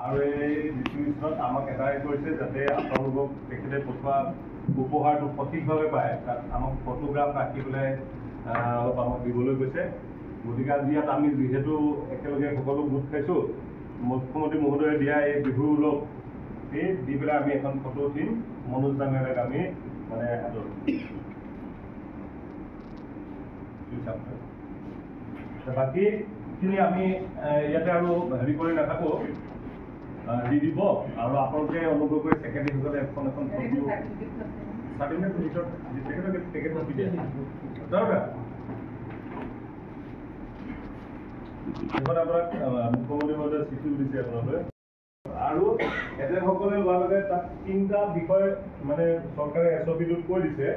আৰু এই ডিষ্ট্ৰিবিউশ্যনত আমাক এটাই কৰিছে যাতে আপোনালোকক তেখেতে পঠোৱা উপহাৰটো সঠিকভাৱে পায় তাত আমাক ফটোগ্ৰাফ ৰাখি পেলাই অলপ আমাক দিবলৈ কৈছে গতিকে আজি ইয়াত আমি যিহেতু একেলগে সকলো গোট খাইছোঁ মুখ্যমন্ত্ৰী মহোদয়ে দিয়া এই বিহু উলভ এই দি পেলাই আমি এখন ফটো উঠিম মনোজ ডাঙৰীয়াক আমি মানে হাতত বাকীখিনি আমি ইয়াতে আৰু হেৰি কৰি নাথাকোঁ দি দিব আৰু আপোনালোকে অনুগ্ৰহ কৰি ছেক্ৰেটাৰীসকলে এখন ফটো চাৰ্টিফিকেট ভিতৰত তেখেতক পেকেটত দি দিয়ে দৰকাৰ এখন আপোনাক মুখ্যমন্ত্ৰী মহোদয়ে চিঠি দিছে আপোনালোকে আৰু এজেণ্টসকলে লোৱাৰ লগে তাত 3টা বিষয় মানে চৰকাৰে SOP-টোত কৈ দিছে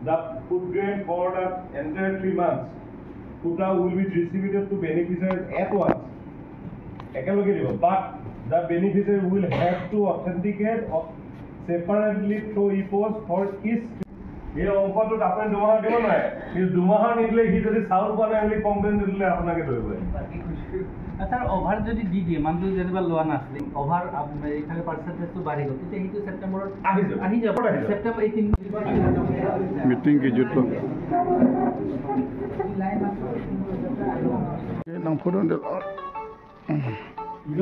the food grain for the entire 3 months quota will be distributed to beneficiaries at once ekelogge dibo but the beneficiary will have to authenticate separately through e-post for each এই অংকটোত আপুনি দুমাহ দিব নাই কিন্তু দুমাহ নিদিলে সি যদি চাউল পোৱা নাই বুলি কমপ্লেইন দিলে আপোনাকে ধৰিব স্যাৰ ওভাৰ যদি দি দিয়ে মানুষ যেনিবা লোৱা নাছিলে ওভাৰ এখানে পাৰ্সেন্টেজটো বাঢ়ি গ'ল তেতিয়া সেইটো সেপ্টেম্বৰত আহি যাব সেপ্টেম্বৰ 18 মিটিং কি যুক্ত নাম ফটো দিল